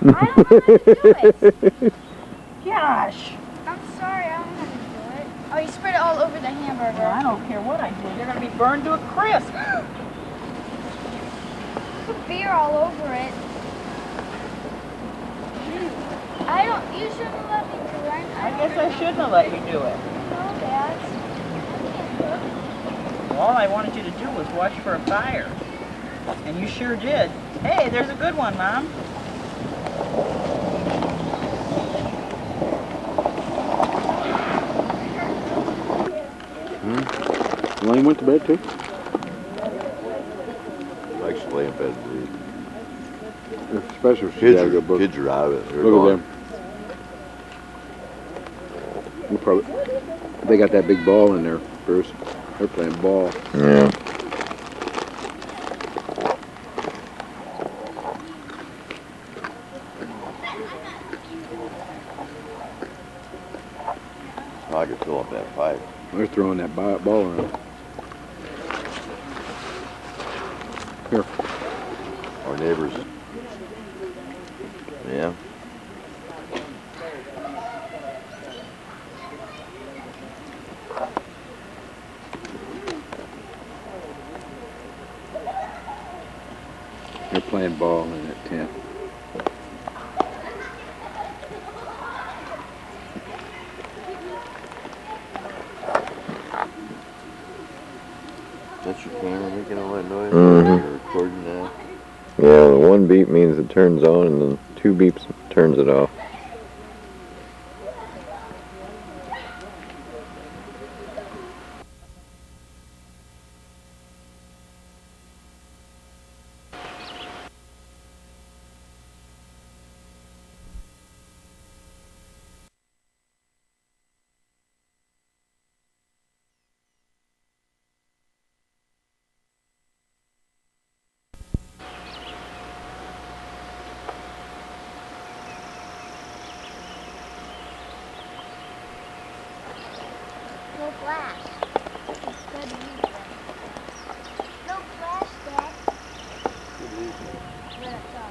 I don't know how to do it. Gosh. I'm sorry, I don't know how to do it. Oh, you spread it all over the hamburger. Well, I don't care what I do. They're going to be burned to a crisp. Put beer all over it. I don't, you shouldn't have let me do it. I guess I shouldn't have let you do it. No, Dad. I can't cook. Well, all I wanted you to do was watch for a fire. And you sure did. Hey, there's a good one, Mom. Lane went to bed too? I like to lay in bed and read. Especially if she's got a good book. Kids are out of it. They're Look gone. at them. You probably, they got that big ball in there, Bruce. They're playing ball. Yeah. I could fill up that pipe. They're throwing that ball around. Here. Our neighbors. Yeah. They're playing ball in that tent. That's your camera making all that noise? Mm-hmm. You're recording that? Yeah, the one beep means it turns on, and then 2 beeps turns it off. No flash. It's good to use them. No flash, Dad. Let it go.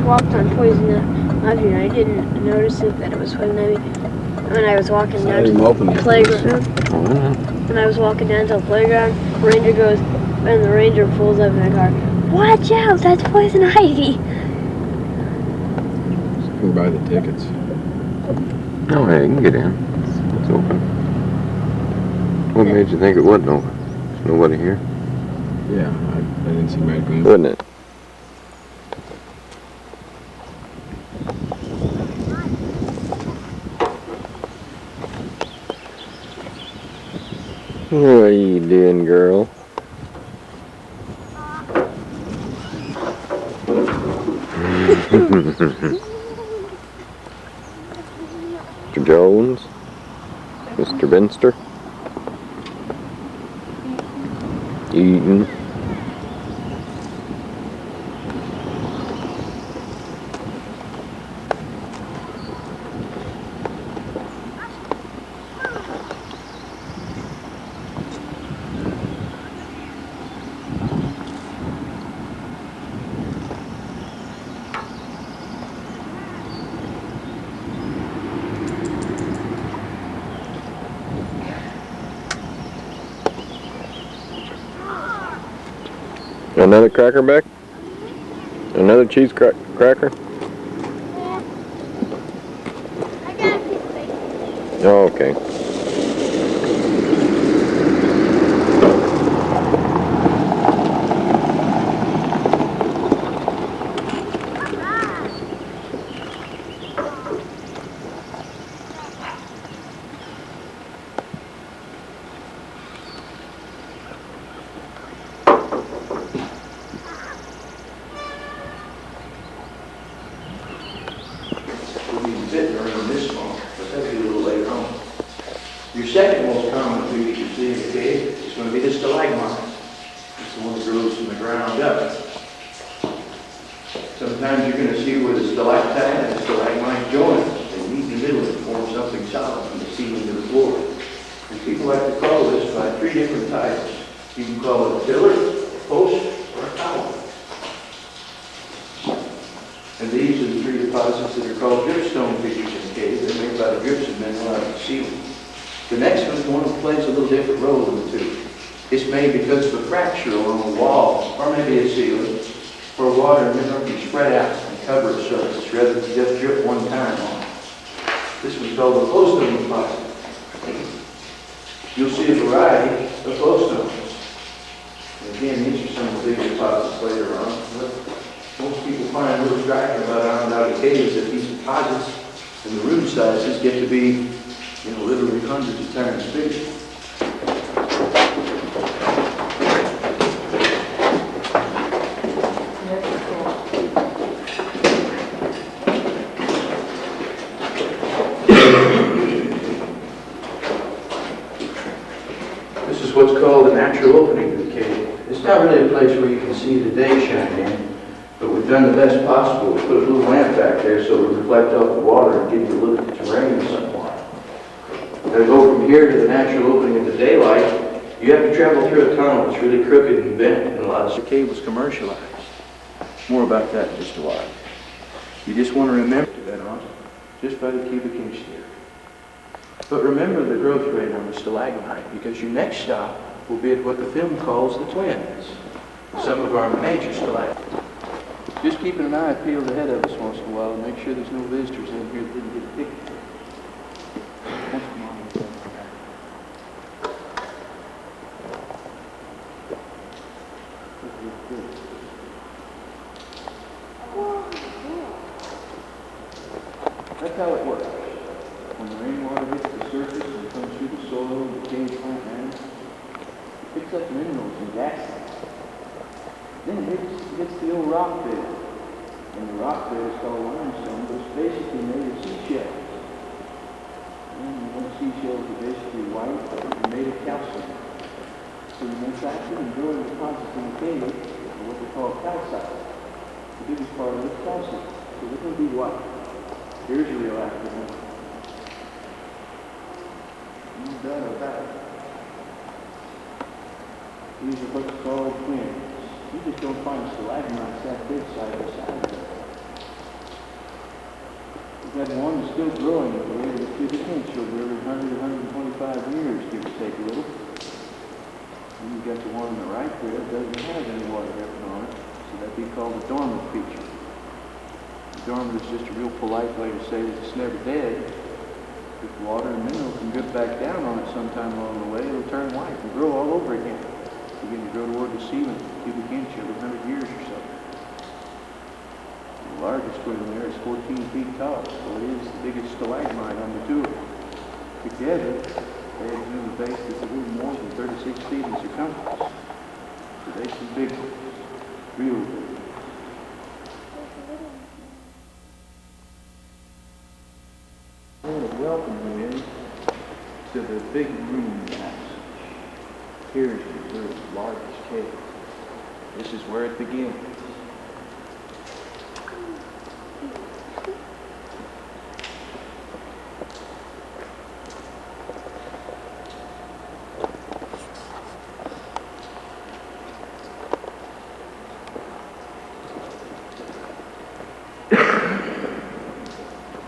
Walked on poison ivy, and I didn't notice that it was poison ivy. When I was walking down to the playground, when I was walking down to the playground, Ranger goes, and the Ranger pulls up in the car. Watch out! That's poison ivy. Go buy the tickets. No, hey, you can get in. It's open. What made you think it wasn't open? There's nobody here. Yeah, I didn't see Mad Green. Wouldn't it? What are you doing, girl? Mr. Jones? Mr. Benster? Eating. Another cracker back? Another cheese cracker? I got a piece of bacon. Oh, okay. Will be fit during this month, but that'll be a little later on. Your second most common food you can see in the cave is going to be the stalagmite. It's the one that grows from the ground up. Sometimes you're going to see where the stalactite and the stalagmite join. They meet in the middle and form something solid from the ceiling to the floor. And people like to call this by 3 different titles. You can call it a pillar, a post, or a tower. And these are the 3 deposits that are called dripstone features in the cave. They're made by the drips of mineral out of the ceiling. The next one is one that plays a little different role than the 2. It's made because of a fracture along the wall, or maybe a ceiling, where water and mineral can spread out and cover a surface rather than just drip one time on it. This one's called the flowstone deposit. You'll see a variety of flowstones. And again, these are some of the big deposits later on. But most people find a little striking about Onondaga caves that these deposits and the room sizes get to be, literally hundreds of times bigger. This is what's called the natural opening to the cave. It's not really a place where you can see the day shine in, but we've done the best possible. We put a little lamp back there so it'll reflect off the water and give you a look at the terrain somewhat. To go from here to the natural opening in the daylight, you have to travel through a tunnel that's really crooked and bent, and a lot of the cave was commercialized. More about that in just a while. You just want to remember that on just by the cubic inch theory. But remember the growth rate on the stalagmite, because your next stop will be at what the film calls the twins, some of our major stalagmites. Just keeping an eye peeled ahead of us once in a while and make sure there's no visitors in here that didn't get a ticket. That's how it works. When the rainwater hits the surface and comes through the soil and the cave plant matter, it picks up minerals and gases. Then it hits the old rock bed. And the rock bed is called limestone, but it's basically made of seashells. And those seashells are basically white and made of calcium. So the most active and growing deposits in the cave are what they call calcite. The biggest part of it is calcium. So they're going to be white. Here's a real active one. No doubt about it. These are what's called twins. You just don't find stalagmites that big side by side. We've got one that's still growing at the rate of a cubic inch over every 100 to 125 years, give or take a little. And you've got the one on the right there that doesn't have any water dripping on it, so that'd be called a dormant feature. Dormant is just a real polite way to say that it's never dead. If water and mineral can drip back down on it sometime along the way, it'll turn white and grow all over again. Begin to grow toward the ceiling, cubic inch every 100 years or so. The largest twin there is 14 feet tall, so it is the biggest stalagmite on the tour. Together, They have a base that's a little more than 36 feet in circumference. So they some big, real big. I want to welcome you in to the big room passage. Here is the world's largest cave. This is where it begins.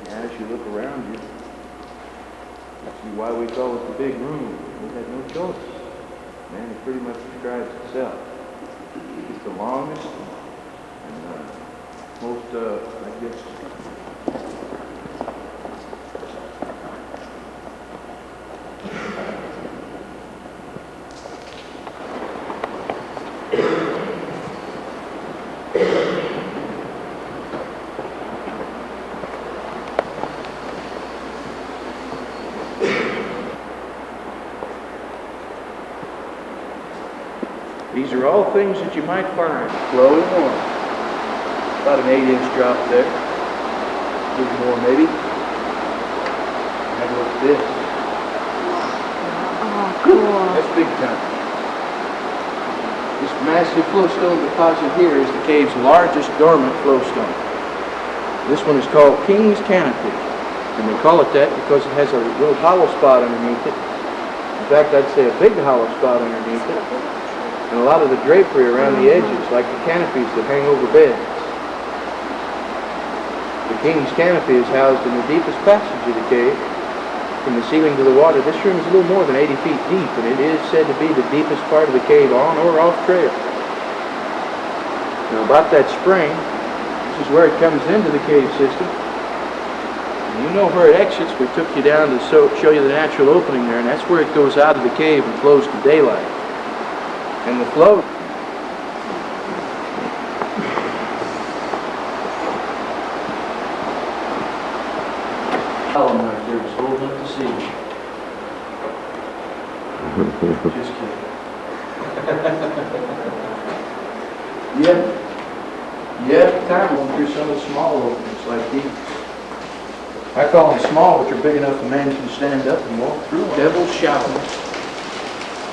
As you look around you, see why we call it the big room. We had no choice. Man, it pretty much describes itself. It's the longest and most, I guess, these are all things that you might find flowing water. About an 8-inch drop there. A little more maybe. Have a look at this. Oh, cool. That's big time. This massive flowstone deposit here is the cave's largest dormant flowstone. This one is called King's Canopy. And they call it that because it has a little hollow spot underneath it. In fact, I'd say a big hollow spot underneath it. And a lot of the drapery around the edges, like the canopies that hang over beds. The King's Canopy is housed in the deepest passage of the cave, from the ceiling to the water. This room is a little more than 80 feet deep, and it is said to be the deepest part of the cave on or off trail. Now about that spring, this is where it comes into the cave system. And you know where it exits. We took you down to show you the natural opening there, and that's where it goes out of the cave and flows to daylight. And the flow. Column right there was holding up the sea. Just kidding. Yep, time went through some of the small openings like these. I call them small, but they're big enough a man can stand up and walk through. Devil's Shower.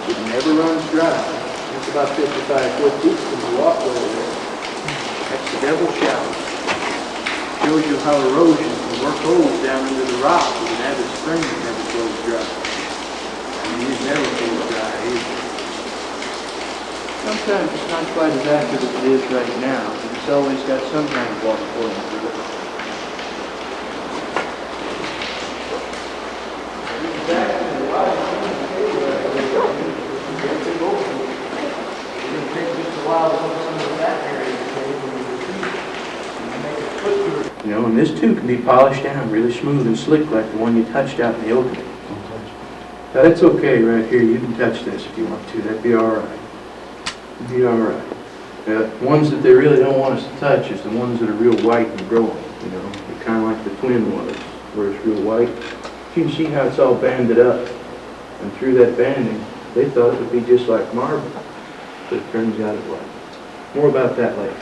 It never runs dry. It's about 55 foot deep from the walkway there. That's the Devil's Shower. Shows you how erosion can work holes down into the rock with an avid spring that never flows dry. And it never flows dry either. Sometimes it's not quite as active as it is right now, but it's always got some kind of water flowing through it. You know, and this too can be polished down really smooth and slick like the one you touched out in the opening. Now that's okay right here. You can touch this if you want to. That'd be all right. It'd be all right. Ones that they really don't want us to touch is the ones that are real white and growing. You know, kind of like the twin was, where it's real white. You can see how it's all banded up. And through that banding, they thought it would be just like marble, but it turns out it wasn't. More about that later.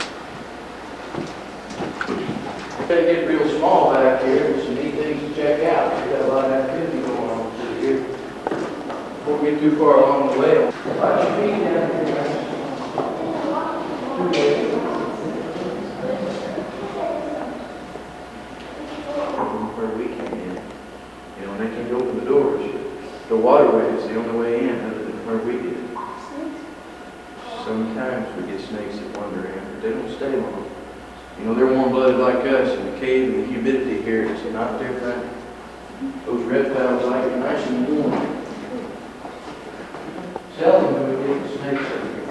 They get real small back here. There's some neat things to check out. We've got a lot of activity going on through here. Before we get too far along the way, watch your feet down here, guys. Where we came in, you know, and they can't open the doors. The waterway is the only way in, other than where we did. Sometimes we get snakes that wander in, but they don't stay long. You know, they're warm-blooded like us, and the cave and the humidity here is not different. Those reptiles like it nice and warm. Seldom do we get the snakes over here.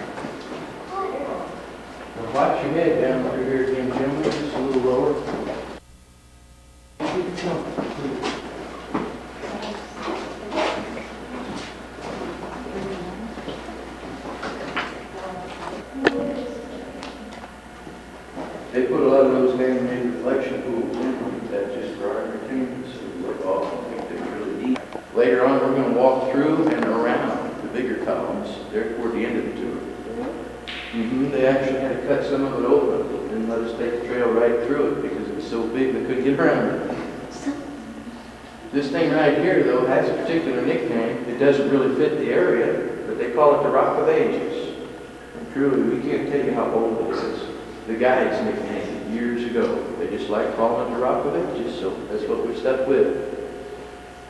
Now watch your head down through here again, gentlemen, just a little lower. They put a lot of those man-made reflection pools in like that just for our entertainment, so we look off and think they're really deep. Later on, we're going to walk through and around the bigger columns. They're toward the end of the tour. They actually had to cut some of it open and let us take the trail right through it because it was so big they couldn't get around it. This thing right here, though, has a particular nickname. It doesn't really fit the area, but they call it the Rock of Ages. And truly, we can't tell you how old it is. The guides nicknamed it years ago. They just like calling it the Rock of Ages, so that's what we stuck with.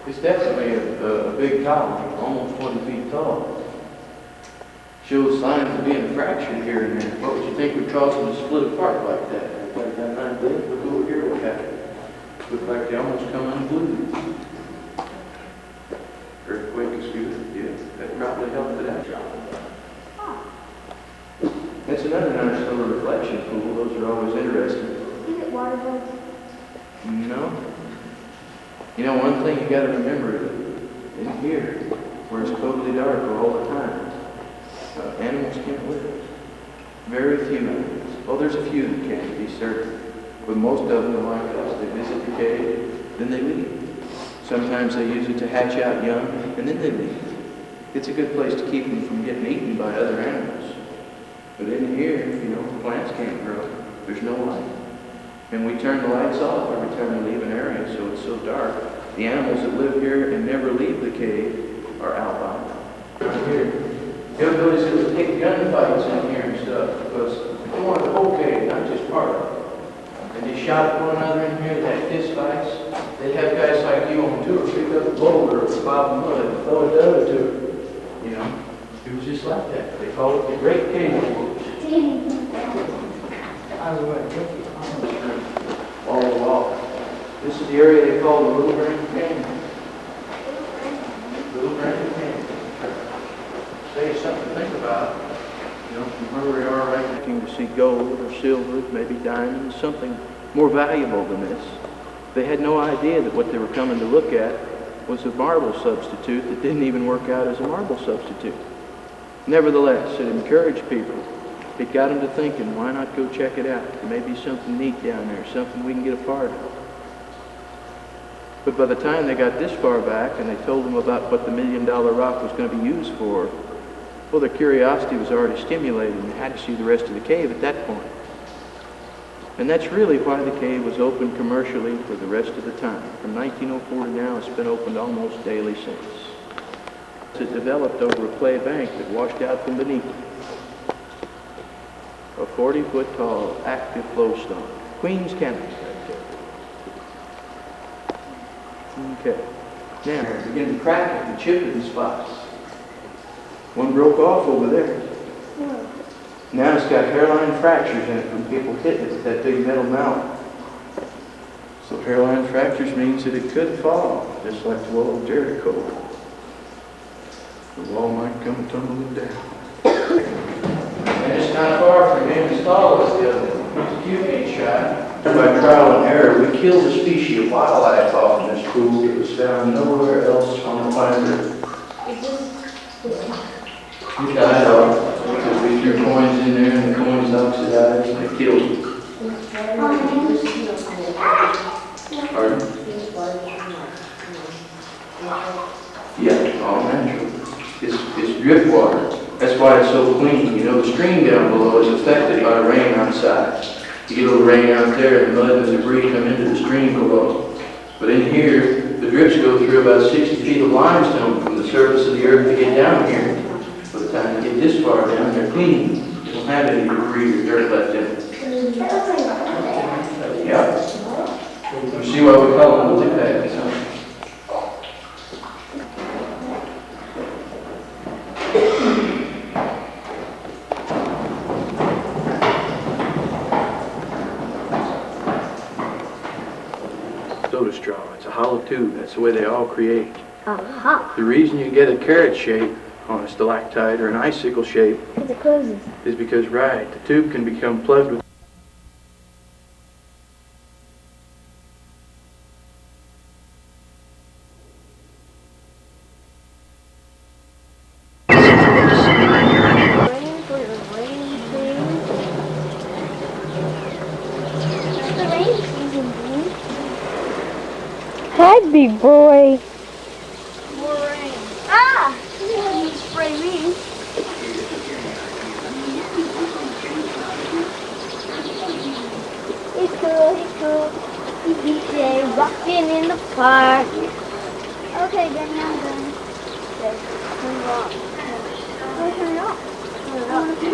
It's definitely a big column, almost 20 feet tall. Shows signs of being fractured here and there. What would you think would cause them to split apart like that? Like that nine thing, look over here what happened. Looked like they almost come unglued. Earthquake is good, yeah. That probably helped it out. That's another nice little reflection pool. Those are always interesting. Is it water bugs? No. You know, one thing you got to remember in here, where it's totally dark all the time, animals can't live. Very few animals. Well, there's a few that can, be certain. But most of them are like us. They visit the cave, then they leave. Sometimes they use it to hatch out young, and then they leave. It's a good place to keep them from getting eaten by other animals. But in here, you know, plants can't grow. There's no light. And we turn the lights off every time we leave an area, so it's so dark. The animals that live here and never leave the cave are albino. Right here. Hillbillies that would take gunfights in here and stuff because they wanted the whole cave, not just part of it. And they shot one another in here, they had fist fights. They'd have guys like you on tour pick up a boulder or a pile of mud and throw it to other tour. You know, it was just like that. They call it the Great Cave Wars. All the wall. This is the area they call the Little Grand Canyon. Little Grand Canyon. Say something to think about. You know, from where we are right now, looking to see gold or silver, maybe diamonds, something more valuable than this. They had no idea that what they were coming to look at was a marble substitute that didn't even work out as a marble substitute. Nevertheless, it encouraged people. It got them to thinking, why not go check it out? There may be something neat down there, something we can get a part of. But by the time they got this far back and they told them about what the $1 million rock was going to be used for, well, their curiosity was already stimulated and they had to see the rest of the cave at that point. And that's really why the cave was open commercially for the rest of the time. From 1904 to now, it's been opened almost daily since. It developed over a clay bank that washed out from beneath it. A 40-foot tall active flowstone. Queen's Canyon right there. Okay. Now, it's beginning to crack and chip in spots. One broke off over there. Now it's got hairline fractures in it from people hitting it with that big metal mallet. So hairline fractures means that it could fall, just like the wall of Jericho. The wall might come tumbling down. And it's not far from being as tall as the other one. It's a few feet shy. By trial and error, we killed a species of wildlife off in this pool that was found nowhere else on the planet Earth. We died off because we threw coins in there and the coins oxidized and they killed them. Pardon? Yeah, all natural. It's drip water. That's why it's so clean. You know, the stream down below is affected by the rain outside. You get a little rain out there, and mud and debris come into the stream below. But in here, the drips go through about 60 feet of limestone from the surface of the earth to get down here. By the time you get this far down, they're clean. They don't have any debris or dirt left in them. Yeah. You see why we call them multi pads, huh? Soda straw. It's a hollow tube. That's the way they all create. The reason you get a carrot shape on a stalactite or an icicle shape is because, right, the tube can become plugged with Hi, big boy. cool. DJ rocking in the park. Okay, then I'm done. Okay, turn it off. Go turn it off. Turn it I want to see it.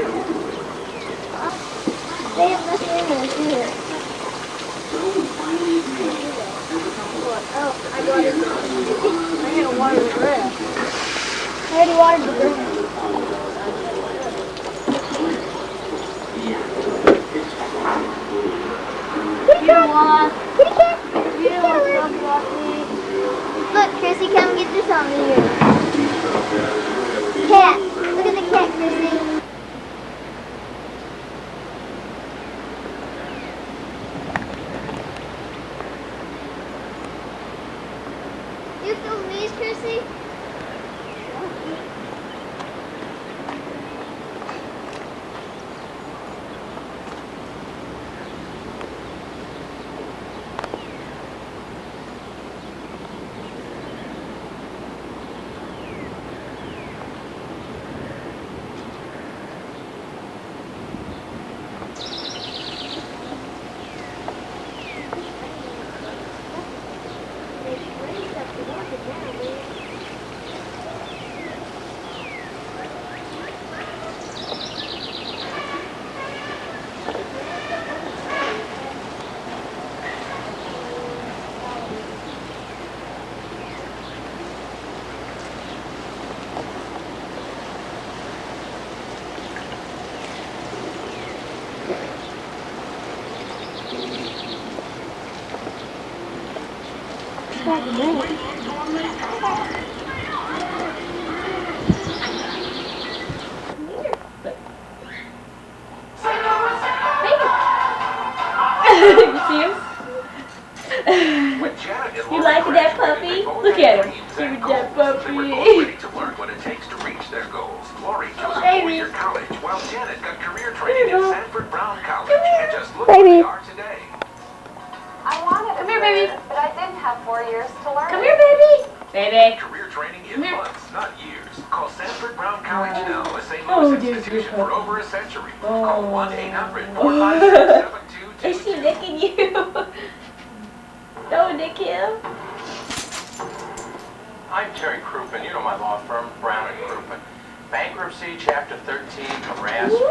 They have nothing in there, do they? Oh, I got it. I gotta water the grass. I already watered the grass. Kitty cat! Kitty cat! You don't want to talk about me. Look, Chrissy, come get this on here. Cat! Look at the cat, Chrissy. You film these, Chrissy? You see him? You like that puppy? Look at him. Cute that puppy. Ready to learn what it takes to reach their goals. Lori chose a four-year college, while Janet got career training at Sanford Brown College. And just look where they are today. I wanted Come here, baby. but I didn't have 4 years to learn. Come here, baby. Baby. Career training in months, not years. Call Sanford Brown College now, a St. Oh, Louis dear, institution dear. for over a century. Call 1-800-456-7222. Is she licking you? Don't lick him. I'm Terry Crouppen. You know my law firm, Brown and Crouppen. Bankruptcy, Chapter 13, harassment,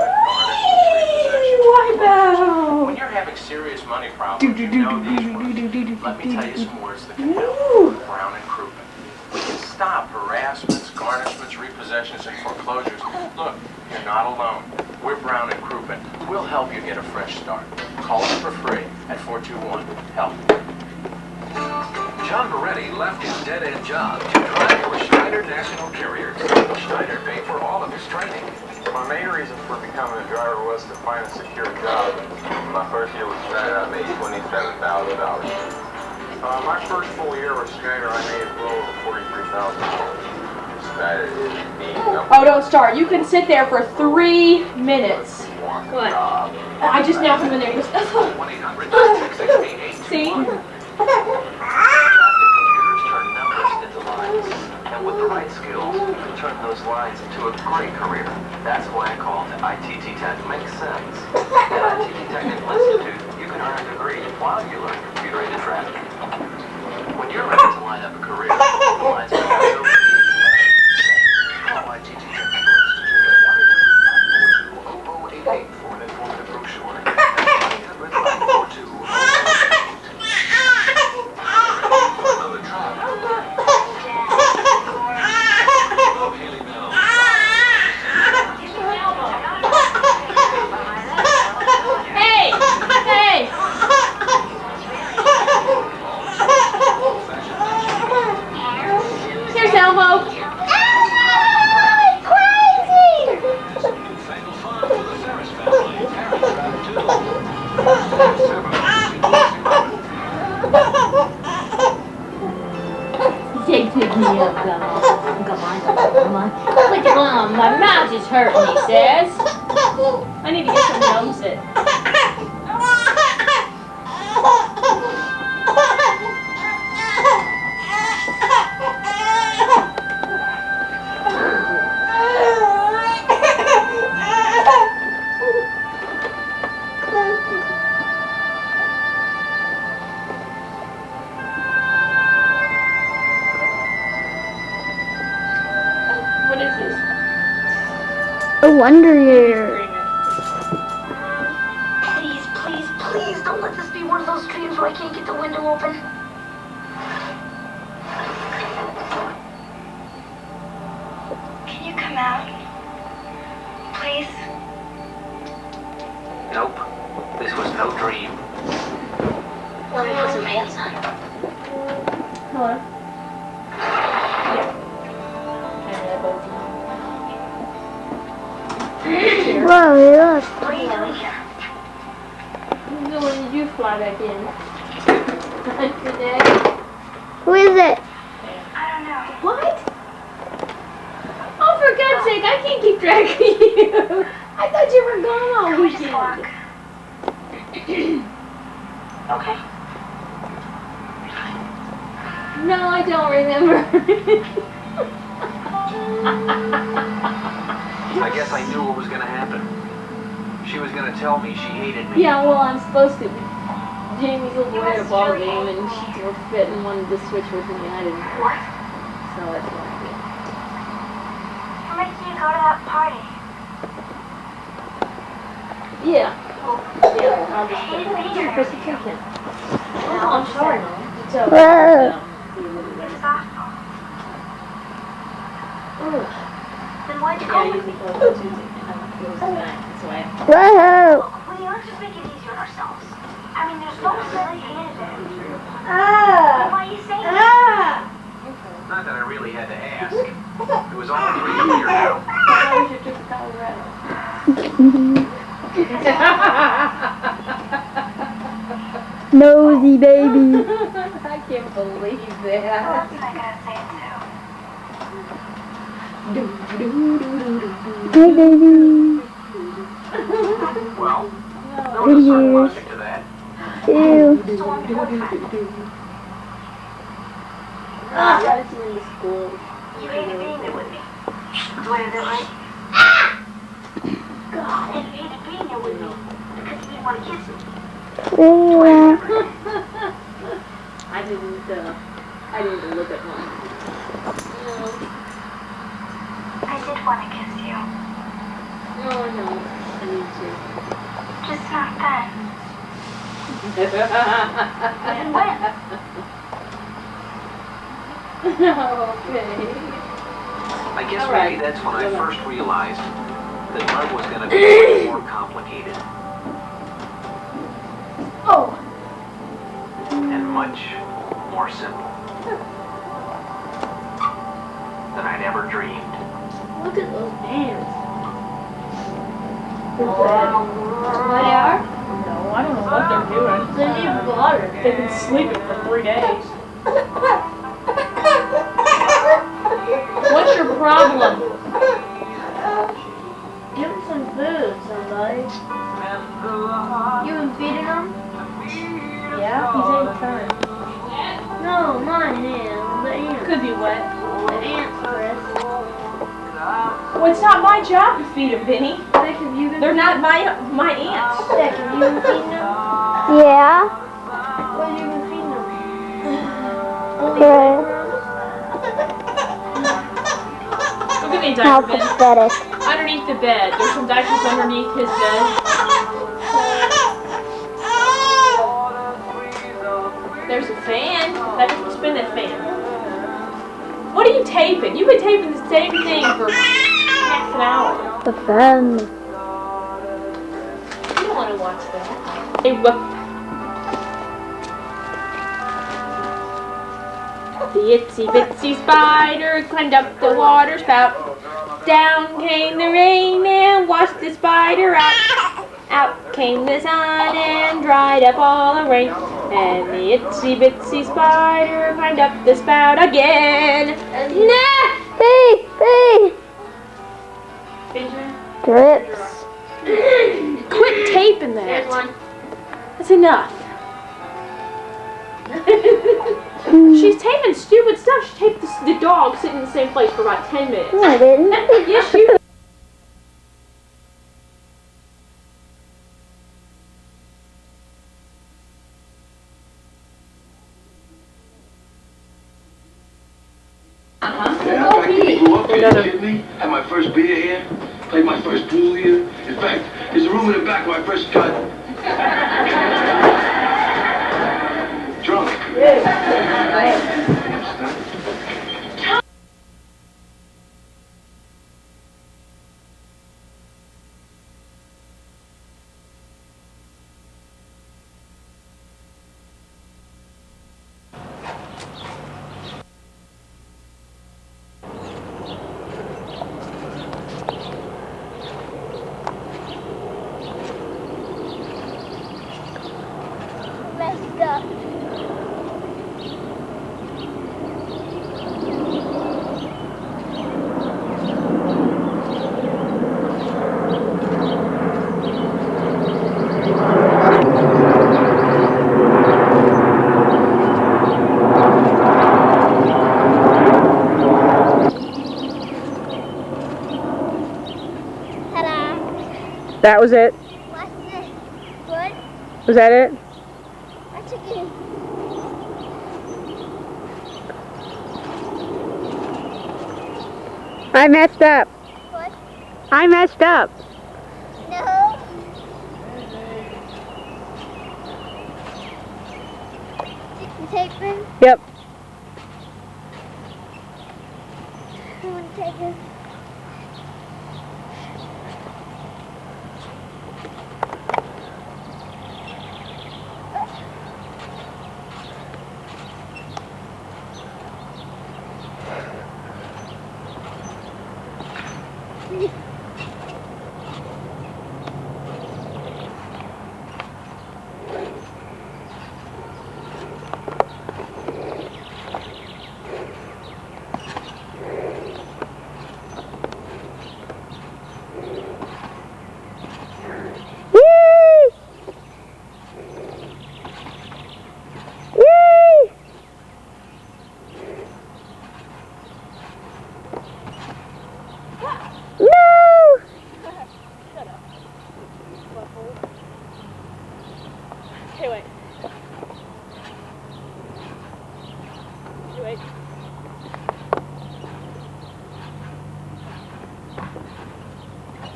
Wipeout. When you're having serious money problems, you know these words. Let me tell you some words that can help. Brown and Crouppen. We can stop harassments, garnishments, repossessions, and foreclosures. Look, you're not alone. We're Brown and Crouppen. We'll help you get a fresh start. Call us for free at 421-HELP. John Beretti left his dead-end job to drive for Schneider National Carriers. Schneider paid for all of his training. My main reason for becoming a driver was to find a secure job. My first year with Schneider, I made $27,000. My first full year with Schneider, I made a little over $43,000. Schneider is the number. Oh, don't start. You can sit there for 3 minutes. What? I just now come in there. He goes, see? Computers turn numbers into lines. And with the right skills, you can turn those lines into a great career. That's why I called ITT Tech. Makes sense. At ITT Technical Institute, you can earn a degree while you learn computer-aided traffic. When you're ready to line up a career, the lines become so easy. Call ITT Technical Institute at 1-800-942-0088 for an informative brochure. 1-800-942-0088. Pick me up, come on. Quit going on, my mouth is hurting, he says. I need to get some gum sit. A Wonder Year. Please, please, please don't let this be one of those dreams where I can't get the window open. Can you come out? Please? Nope. This was no dream. Let me put some pants on. Hello. Whoa, look. What are you doing here? So when did you fly back in? Today? Who is it? I don't know. What? Oh, for God's sake, I can't keep track of you. I thought you were gone all Can we just weekend. walk? Okay. No, I don't remember. I guess I knew what was gonna happen. She was gonna tell me she hated me. Yeah, well, I'm supposed to. Jamie's little boy at a ball game, and she threw a fit and wanted to switch with me. I didn't. What? So that's what I did. We're making you go to that party. Yeah. Yeah, I'll I just hated go. being here. Chrissy chicken. No, Oh, I'm sorry. It's okay. Whoa. It was awful. Then why'd you Yeah, go you with can me? go to Tuesday. It was tonight. That's why. Whoa. Will you let's just make it easier on ourselves? I mean, there's no sense in hated it. Why are you saying that? Not that I really had to ask. It was all pretty clear now. How was your trip to Colorado? Nosy baby. I can't believe Well, that. that's not gonna say it Hey baby. Well, there was a certain logic to that. Ew. too. So I'm your boyfriend. I got you into school. You hated being there with me. Do I have that right? God, and you hated being there with me because you didn't want to kiss me. Yeah. I didn't look at mine. No. I did want to kiss you. No. I need to. Just not then. And when? Okay. I guess All right. maybe that's when I first realized that love was gonna be much more complicated Oh. and much more simple than I'd ever dreamed. Look at those ants. What they are? No, I don't know what they're doing. They need water. They've been sleeping for 3 days. What's your problem? Give them some food, somebody. You been feeding them? Yeah, he's 8 turns. No, not him. The ants. Could be wet. The ants, Chris. Well, it's not my job to feed them, Benny. Vic, have you been They're not my ants. Vic, have you been feeding them? Yeah. What have you been feeding them? Okay. Look at me, How diaper bin. pathetic. Underneath the bed. There's some diapers underneath his bed. There's a fan. Spin that fan. What are you taping? You've been taping the same thing for half an hour. The fun. You don't want to watch that. Hey, the itsy bitsy spider climbed up the water spout. Down came the rain and washed the spider out. Out came the sun and dried up all the rain. And the itsy bitsy spider climbed up the spout again. Nah! Hey. Benjamin? Drips. Quit taping that. Here's one. That's enough. She's taping stupid stuff. She taped the dog sitting in the same place for about 10 minutes. No, I didn't. Yes, you. Yeah, I grew up here, didn't you? Had my first beer here. Played my first pool here. In fact, there's a room in the back where I first got drunk. Messed up. Ta-da. That was it? What's this? What? Was that it? I took it in. I messed up. What? I messed up. No. You take them? Yep. I want to take this. Okay, wait. Wait.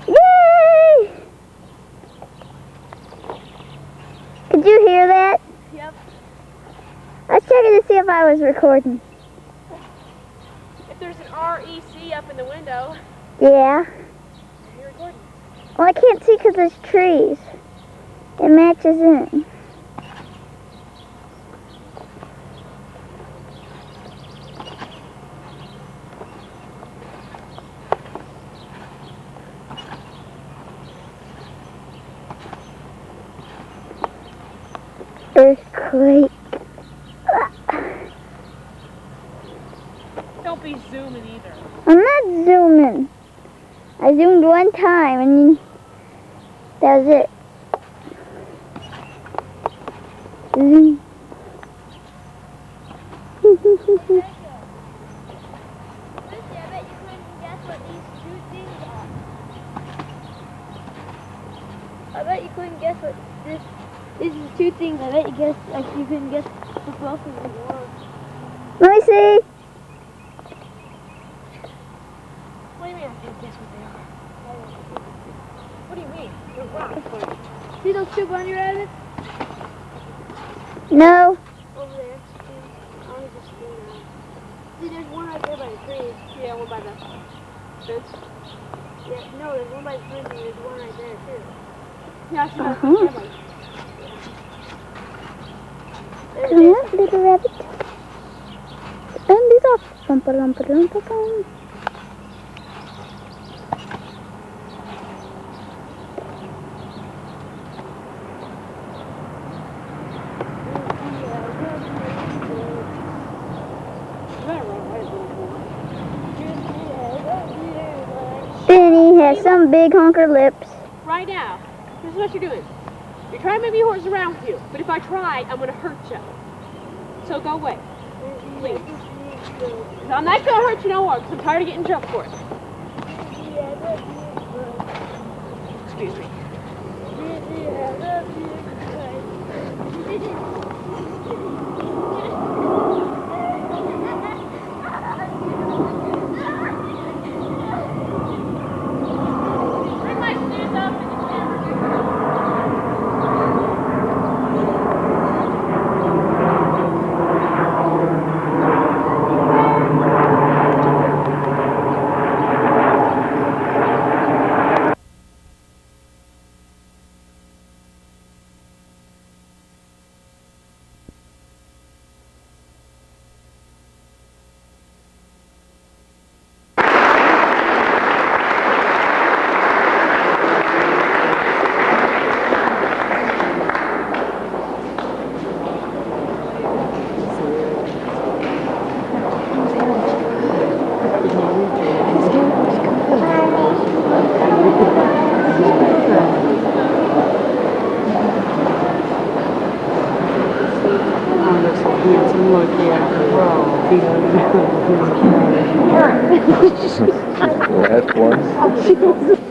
Yay! Could you hear that? Yep. I was checking to see if I was recording. If there's an REC up in the window, Yeah. you're recording. Well, I can't see because there's trees. It matches in. Earthquake. Don't be zooming either. I'm not zooming. I zoomed one time and that was it. Zoom. I bet you couldn't guess what this. This is two things. I bet you couldn't guess what both of them were. Let me see. What do you mean I can't guess what they are? What do you mean? They're rocks. See those two bunny rabbits? No. Over there. I was just see, there's one right there by the trees. Yeah, one by the fence. Yeah, no, there's one by the fence and there's one right there too. Yeah, I see that. Uh-huh. There Come it on, is. little rabbit. And these off. Bum, ba-dum, ba-dum, ba-dum. Benny has some big honker lips. Right now, this is what you're doing. You're trying to make me horse around with you, but if I try, I'm going to hurt you. So go away. Please. 'Cause I'm not going to hurt you no more, because I'm tired of getting jumped for it. Excuse me. Last one.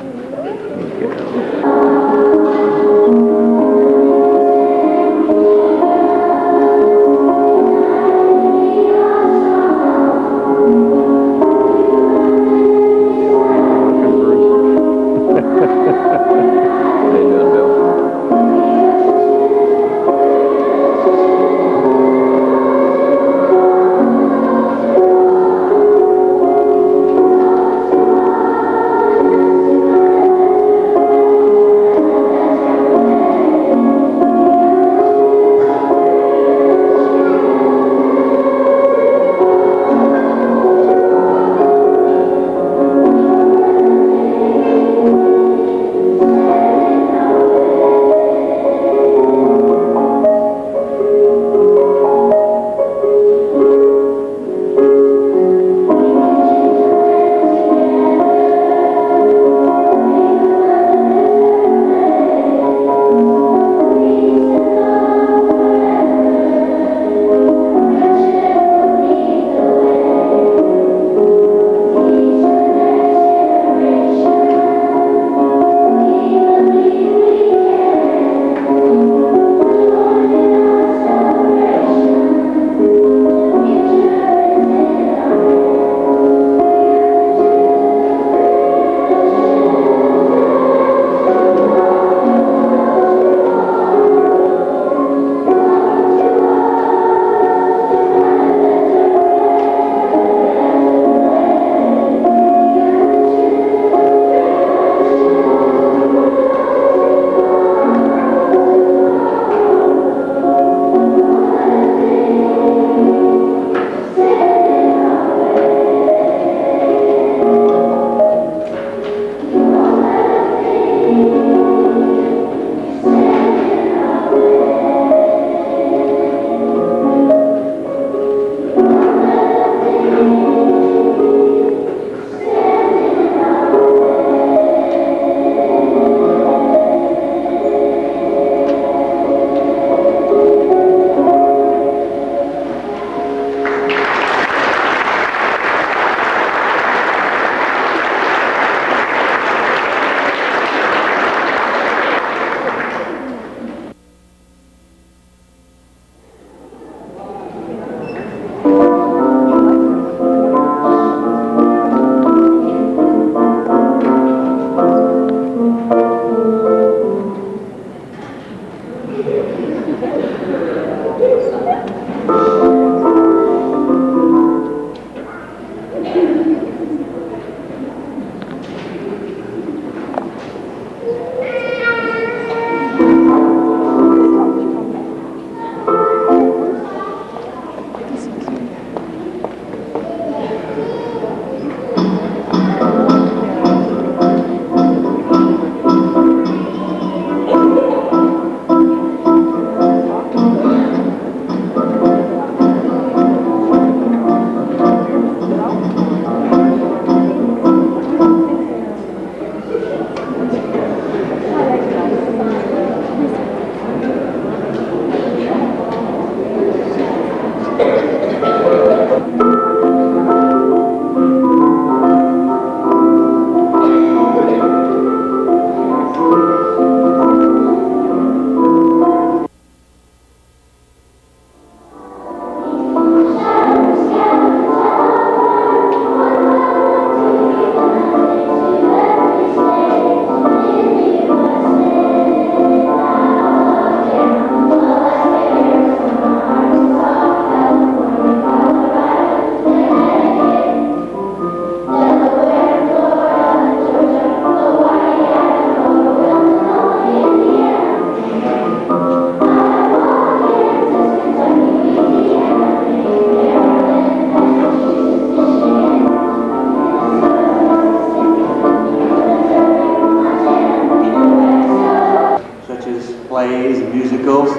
plays and musicals.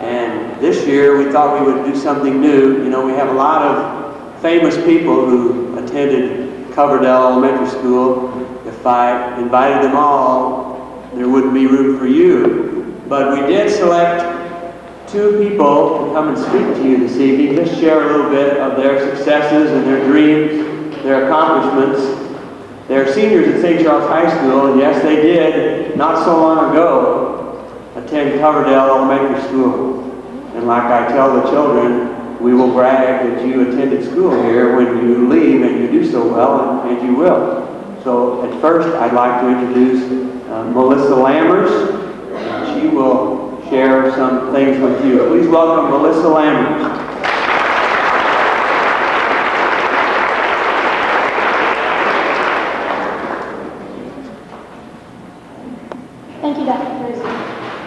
And this year we thought we would do something new. You know, we have a lot of famous people who attended Coverdell Elementary School. If I invited them all, there wouldn't be room for you. But we did select two people to come and speak to you this evening, just share a little bit of their successes and their dreams, their accomplishments. They're seniors at St. Charles High School, and yes, they did, not so long ago, attend Coverdale Elementary School. And like I tell the children, we will brag that you attended school here when you leave, and you do so well, and you will. So at first, I'd like to introduce Melissa Lammers, and she will share some things with you. Please welcome Melissa Lammers. Thank you, Dr. Cruz.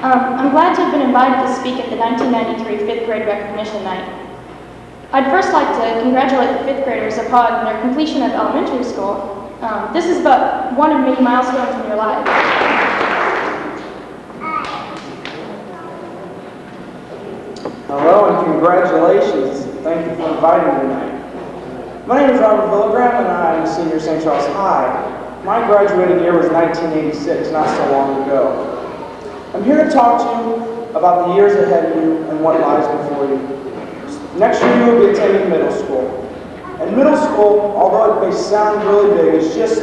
I'm glad to have been invited to speak at the 1993 5th grade recognition night. I'd first like to congratulate the 5th graders upon their completion of elementary school. This is but one of many milestones in your life. Hello and congratulations. Thank you for inviting me tonight. My name is Robert Villagraham and I'm a senior at St. Charles High. My graduating year was 1986, not so long ago. I'm here to talk to you about the years ahead of you and what lies before you. Next year you will be attending middle school. And middle school, although it may sound really big, is just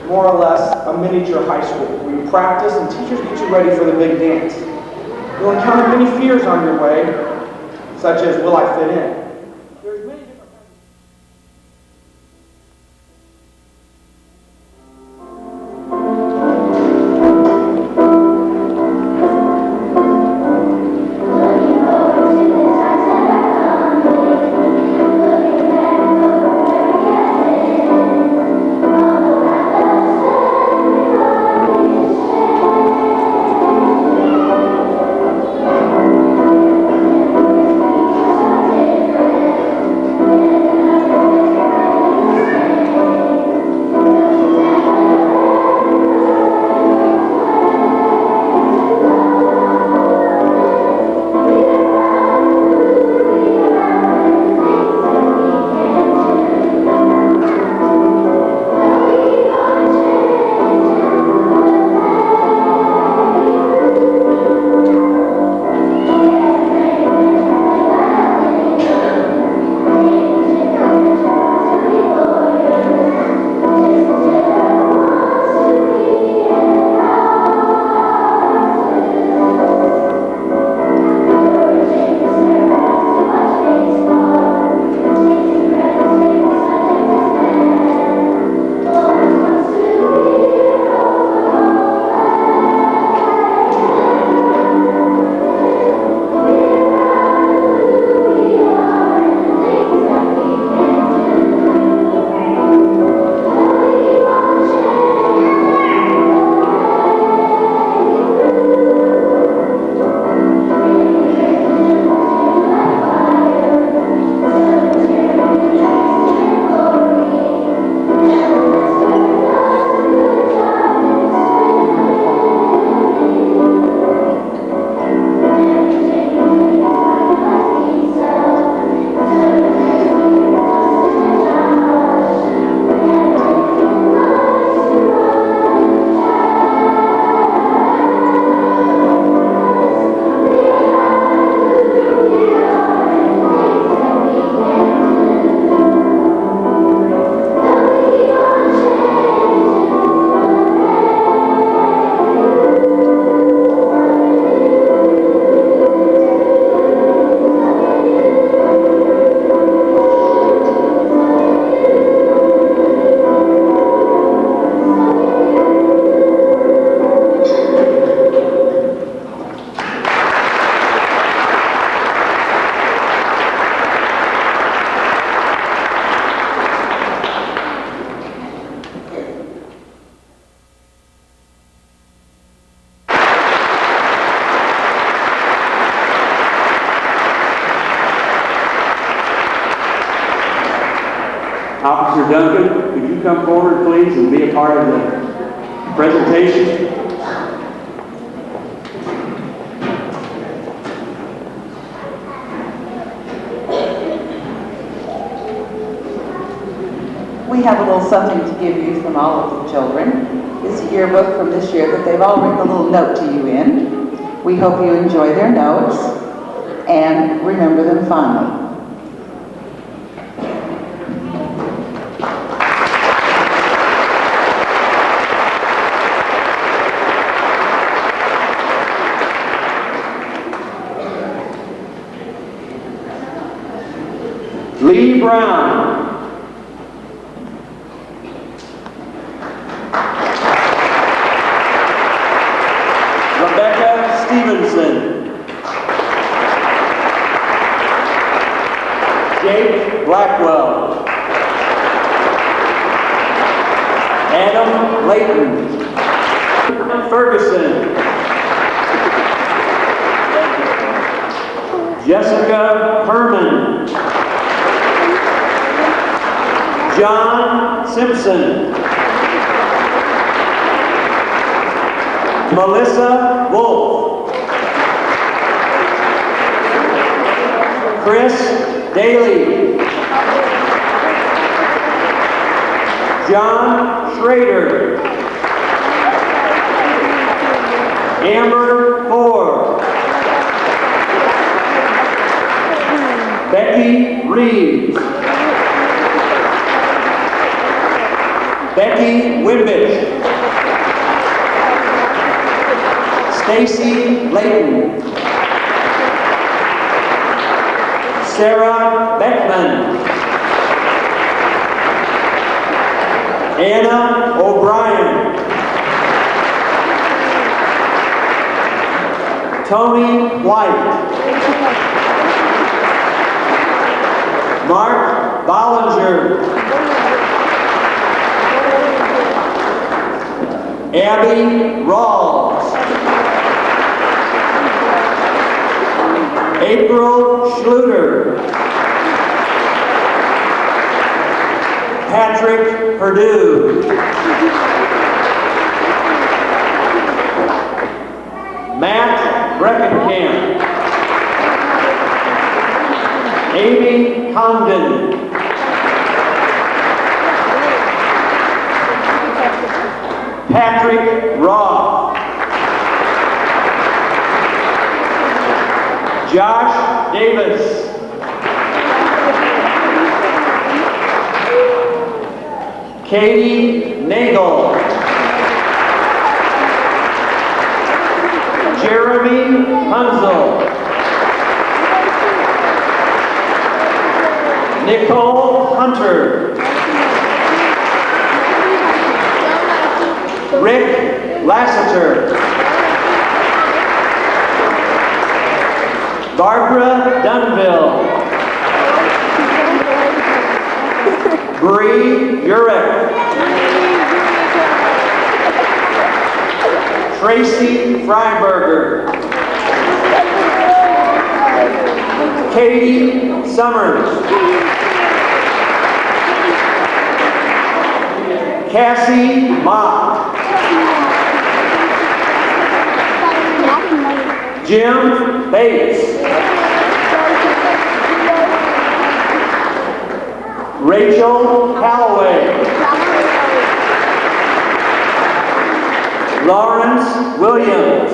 more or less a miniature high school where you practice and teachers get you ready for the big dance. You'll encounter many fears on your way, such as, will I fit in? Officer Duncan, could you come forward, please, and be a part of the presentation? We have a little something to give you from all of the children. It's a yearbook from this year that they've all written a little note to you in. We hope you enjoy their notes. and remember them fondly. Lee Brown. Rebecca Stevenson. Jake Blackwell. Adam Layton. Ferguson. Jessica Herman. John Simpson. Melissa Wolf. Chris Daly. John Schrader. Amber Ford. Becky Reeves. Becky Wimbich. Stacy Layton. Sarah Beckman. Anna O'Brien. Tony White. Mark Bollinger. Abby Rawls. April Schluter. Patrick Perdue. Matt Breckenkamp. Amy Condon. Patrick Roth. Josh Davis. Katie Nagel. Jeremy Hunzel. Nicole Hunter. Rick Lassiter. Barbara Dunville. Bree Urek. Tracy Freiberger. Katie Summers. Cassie Mock. Jim Bates. Rachel Calloway. Lawrence Williams.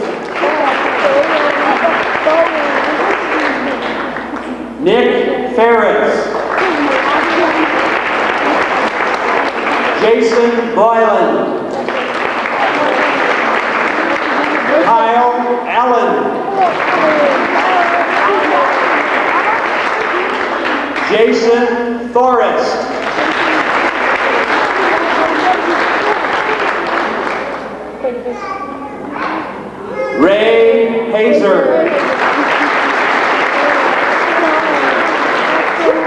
Nick Ferris. Jason Boylan. Kyle Allen. Jason Forrest. Ray Hazer.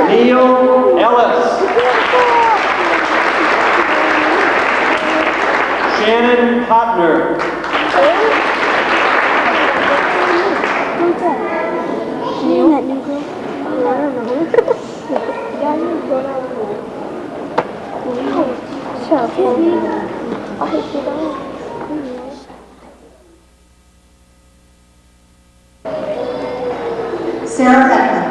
Neil Ellis. Shannon Hopner. Sarah Beckman.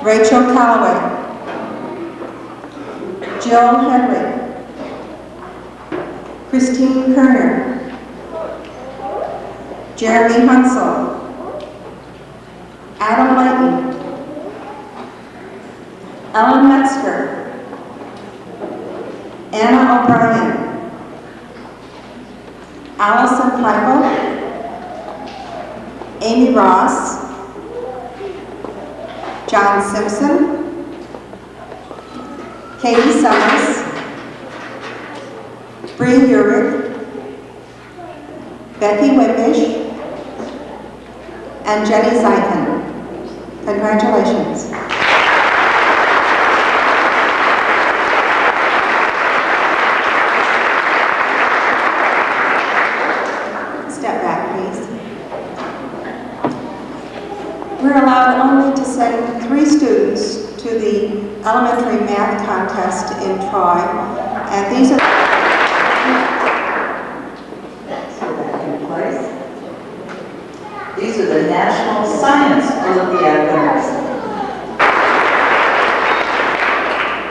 Rachel Calloway. Jill Hedwig. Christine Kerner. Jeremy Hunsel. Metzger, Anna O'Brien, Allison Piper, Amy Ross, John Simpson, Katie Summers, Bree Urick, Becky Whippish, and Jenny Zeichen. Congratulations. Step back, please. We're allowed only to send 3 students to the elementary math contest in Troy, and these are These are the National Science Olympiad winners.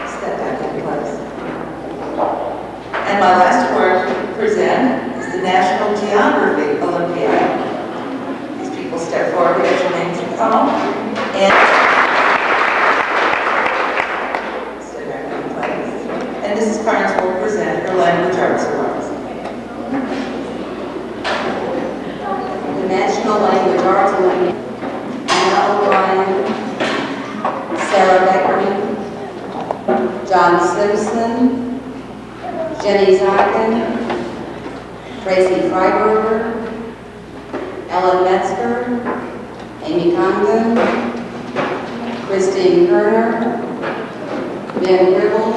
Step back in place. And my last award to present is the National Geography Olympiad. These people step forward, get your names called, and step back in place. And Mrs. Carnes will present her Language Arts Awards. National Language Arts Olympiad, Anna O'Brien, Sarah Beckman, John Simpson, Jenny Zeichen, Tracy Freiberger, Ellen Metzger, Amy Condon, Christine Kerner, Ben Gribble,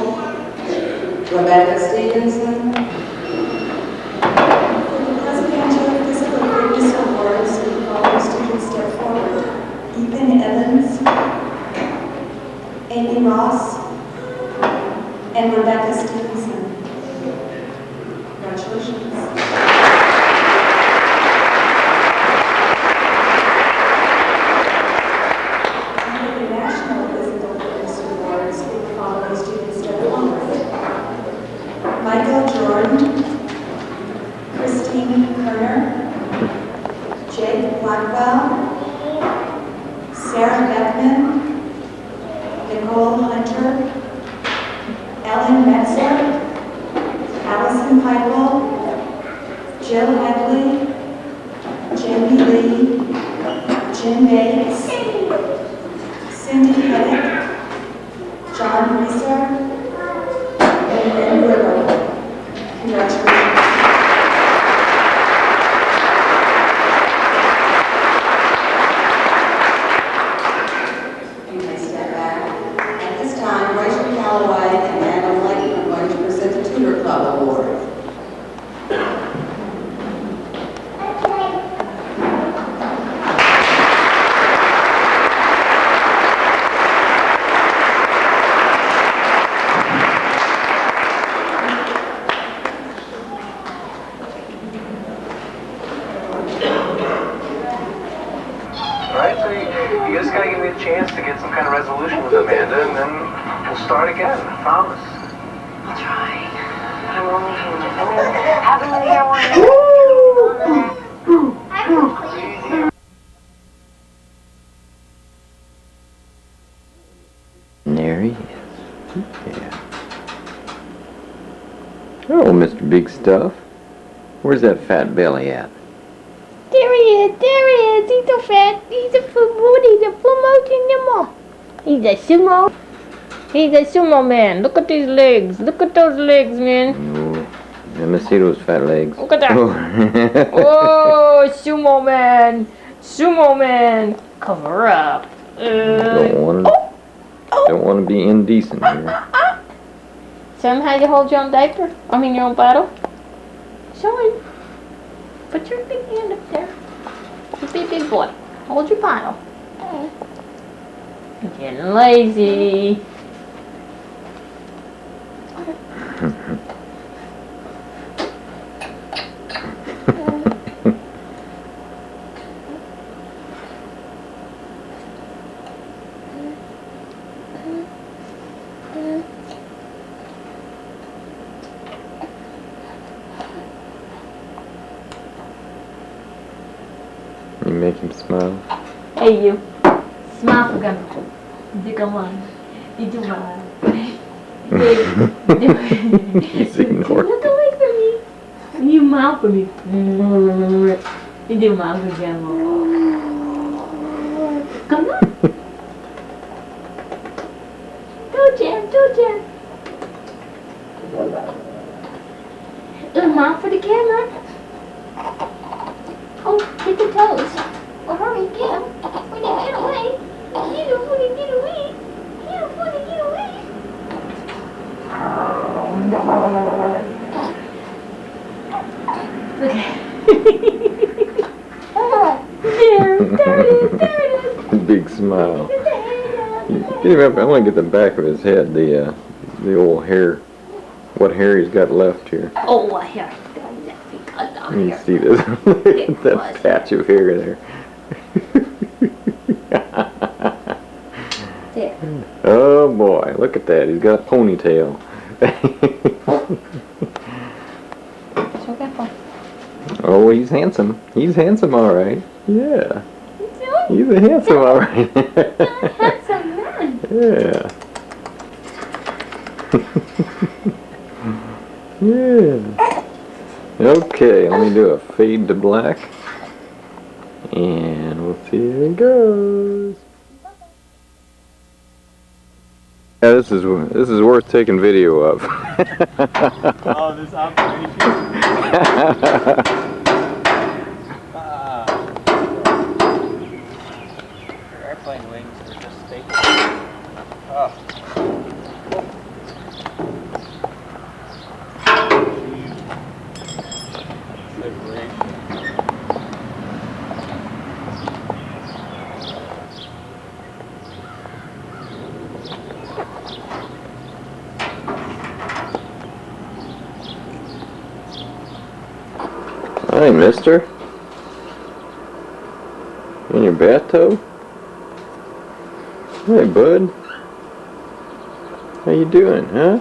Rebecca Stevenson. Ethan Evans, Amy Ross, and Rebecca Stevenson. Congratulations. Under the National Physical Fitness Awards, we follow the students step forward. Michael Jordan, Christine Kerner, Jake Blackwell, Sarah Beckman, Nicole Hunter, Ellen Metzler, Allison Heidel, Jill Headley, Jamie Lee, Jim Bates, Cindy Hedrick, John Reeser, and Ben Gribble. Congratulations. You just gotta give me a chance to get some kind of resolution with Amanda, and then we'll start again, I promise. I'll try. I'm only human. Happy New Year, There he is. Yeah. Oh, Mr. Big Stuff. Where's that fat belly at? There he is, there he is. He's so fat. He's a food. He's a full He's a sumo. He's a sumo man. Look at these legs. Look at those legs, man. Oh, let me see those fat legs. Look at that. Oh, Oh, sumo man. Sumo man. Cover up. don't want to be indecent here. Show him how you hold your own diaper. Your own bottle. Show him. Put your big hand up there. Just be a big boy. Hold your bottle. You're getting lazy. You make him smile. Hey, you. Smile for Gunnar. Di ka man. Di ka man. He's ignoring. Look away from me. You mouth for me. You do mouth for Grandma. Come on. Don't jam. Little mouth for the camera. Oh, get the toes. Oh, hurry, get them. When you get away. You don't want to get away. You don't want to get away. Okay. There it is. Big smile. Get him up. I want to get the back of his head, the old hair, what hair he's got left here. Oh, here. You can see this. Look at that patch of hair there. There. Oh boy, look at that. He's got a ponytail. So careful. Oh, he's handsome. He's handsome, all right. Yeah. He's a handsome, all right. Handsome man. Yeah. Yeah. Okay, let me do a fade to black. And we'll see how it goes. Yeah, this is worth taking video of. Oh, this operation. Airplane wings are just staples. Oh. Hi, mister. In your bathtub? Hey, bud. How you doing, huh?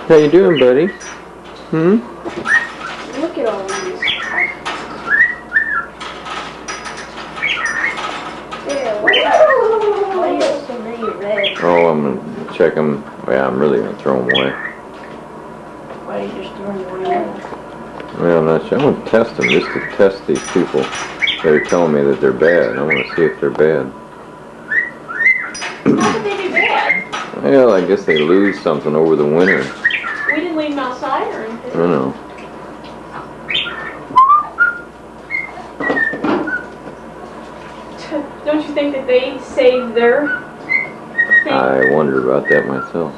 How you doing, buddy? Hmm? Look at all these. Yeah, why do you have so many red? Oh, I'm gonna check them. Yeah, I'm really gonna throw them away. Why are you just throwing them away? Well, I'm not sure. I'm gonna test them just to test these people that are telling me that they're bad. I want to see if they're bad. How could they be bad? Well, I guess they lose something over the winter. We didn't leave them outside or anything. I know. Don't you think that they saved their thing? I wonder about that myself.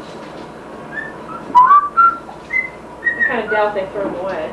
I kind of doubt they throw them away.